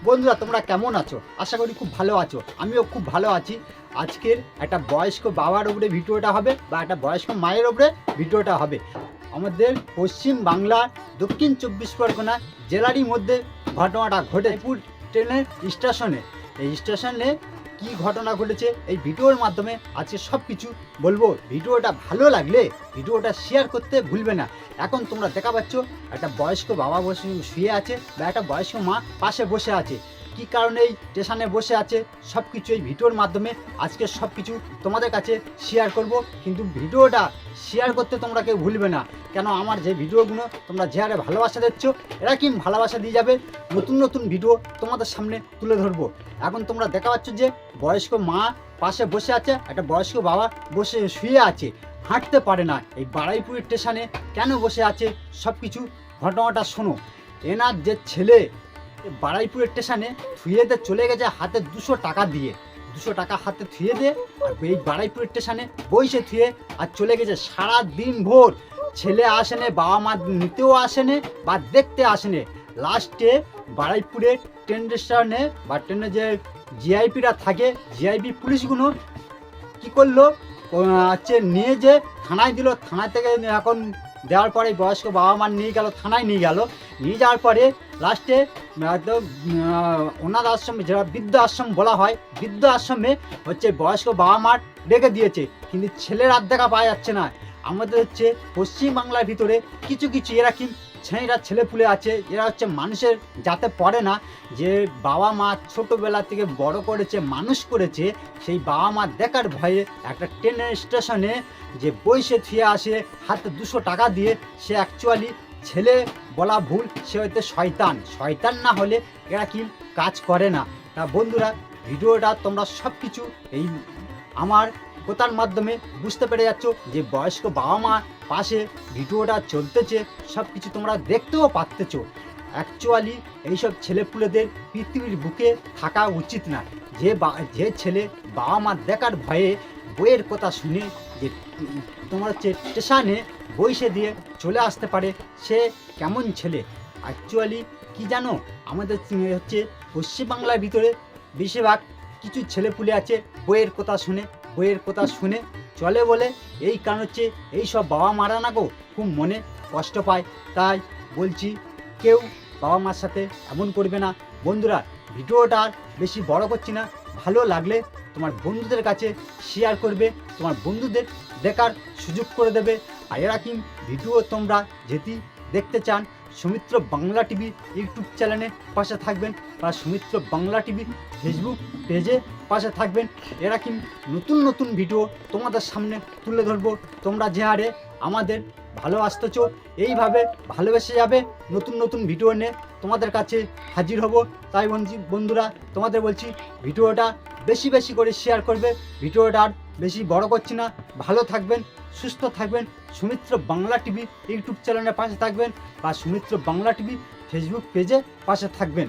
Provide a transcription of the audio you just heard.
বন্ধুরা তোমরা কেমন আছো? আশা করি খুব ভালো আছো। আমিও খুব ভালো আছি। আজকের একটা বয়স্ক বাবার উপরে ভিডিওটা হবে বা একটা বয়স্ক মায়ের উপরে ভিডিওটা হবে। আমাদের পশ্চিম বাংলার দক্ষিণ ২৪ পরগনা জেলারই মধ্যে ঘটনাটা ঘটেছে ট্রেনের স্টেশনে। এই স্টেশনে কি ঘটনা ঘটেছে এই ভিডিওর মাধ্যমে আজকে সব কিছু বলবো। ভিডিওটা ভালো লাগলে ভিডিওটা শেয়ার করতে ভুলবে না। এখন তোমরা দেখা পাচ্ছ একটা বয়স্ক বাবা বসে শুয়ে আছে বা একটা বয়স্ক মা পাশে বসে আছে। কি কারণে এই স্টেশনে বসে আছে সব কিছু এই ভিডিওর মাধ্যমে আজকে সব কিছু তোমাদের কাছে শেয়ার করব। কিন্তু ভিডিওটা শেয়ার করতে তোমরা কেউ ভুলবে না, কেন আমার যে ভিডিওগুলো তোমরা যে হারে ভালোবাসা দিচ্ছ এরকম ভালোবাসা দিয়ে যাবে। নতুন নতুন ভিডিও তোমাদের সামনে তুলে ধরবো। এখন তোমরা দেখা পাচ্ছ যে বয়স্ক মা পাশে বসে আছে, একটা বয়স্ক বাবা বসে শুয়ে আছে, হাঁটতে পারে না। এই বারুইপুর স্টেশনে কেন বসে আছে সব কিছু ঘটনাটা শোনো। এনার যে ছেলে বারুইপুর স্টেশনে থুয়েতে চলে গেছে হাতে ২০০ টাকা দিয়ে, ২০০ টাকা হাতে থুয়ে দিয়ে আর এই বারুইপুর স্টেশনে বইসে থুয়ে আর চলে গেছে। সারা দিন ভোর ছেলে আসেনে, বাবা মা নিতেও আসেনে বা দেখতে আসেনে। লাস্টে বারুইপুরের ট্রেন স্টেশনে বা ট্রেনে যে জিআইপিরা থাকে, জিআইপি পুলিশগুলো কি করলো হচ্ছে নিয়ে যে থানায় দিল। থানা থেকে এখন দেওয়ার পরে বয়স্ক বাবা মা নিয়ে গেল, থানায় নিয়ে গেল। নিয়ে যাওয়ার পরে লাস্টে একদম অনাথ আশ্রমে, যেটা বৃদ্ধ আশ্রম বলা হয়, বৃদ্ধ আশ্রমে হচ্ছে বয়স্ক বাবা মার রেখে দিয়েছে। কিন্তু ছেলের আর দেখা পাওয়া যাচ্ছে না। আমাদের হচ্ছে পশ্চিমবাংলার ভিতরে কিছু কিছু এরকম ছেলেরা ছেলেপুলে আছে, এরা হচ্ছে মানুষের যাতে পড়ে না, যে বাবা মা ছোটোবেলা থেকে বড় করেছে, মানুষ করেছে, সেই বাবা মা দেখার ভয়ে একটা ট্রেনের স্টেশনে যে বইসে থুয়ে আসে হাতে ২০০ টাকা দিয়ে, সে অ্যাকচুয়ালি ছেলে বলা ভুল, সে হয়তো শয়তান। শয়তান না হলে এরা কি কাজ করে না। তা বন্ধুরা ভিডিওটা তোমরা সব কিছু এই আমার কথার মাধ্যমে বুঝতে পেরে যাচ্ছ যে বয়স্ক বাবা মা পাশে ভিডিওটা চলতেছে, সব কিছু তোমরা দেখতেও পাচ্ছ। অ্যাকচুয়ালি এইসব ছেলেপুলেদের পৃথিবীর বুকে থাকা উচিত না। যে ছেলে বাবা মা দেখার ভয়ে বইয়ের কথা শুনে যে তোমার হচ্ছে স্টেশনে বইসে দিয়ে চলে আসতে পারে, সে কেমন ছেলে। অ্যাকচুয়ালি কি জানো, আমাদের হচ্ছে পশ্চিমবাংলার ভিতরে বেশিরভাগ কিছু ছেলেপুলে আছে বইয়ের কথা শুনে চলে বলে এই কারণ হচ্ছে এই সব বাবা মারা না গো খুব মনে কষ্ট পায়। তাই বলছি কেউ বাবা মার সাথে এমন করবে না। বন্ধুরা ভিডিওটা আর বেশি বড় করছি না, ভালো লাগলে তোমার বন্ধুদের কাছে শেয়ার করবে, তোমার বন্ধুদের দেখার সুযোগ করে দেবে। আর এরকম ভিডিও তোমরা যদি দেখতে চান সৌমিত্র বাংলা টিভি ইউটিউব চ্যানেলে পাশে থাকবেন বা সৌমিত্র বাংলা টিভি ফেসবুক পেজে পাশে থাকবেন। এরকম নতুন নতুন ভিডিও তোমাদের সামনে তুলে ধরবো। তোমরা যে হারে আমাদের ভালোবাসতেছো এইভাবে ভালোবেসে যাবে, নতুন নতুন ভিডিও নিয়ে তোমাদের কাছে হাজির হব। তাই বন্ধুরা তোমাদের বলছি ভিডিওটা বেশি বেশি করে শেয়ার করবে। ভিডিওটা আর বেশি বড় করছি না, ভালো থাকবেন, সুস্থ থাকবেন, সৌমিত্র বাংলা টিভি ইউটিউব চ্যানেলের পাশে থাকবেন বা সৌমিত্র বাংলা টিভি ফেসবুক পেজে পাশে থাকবেন।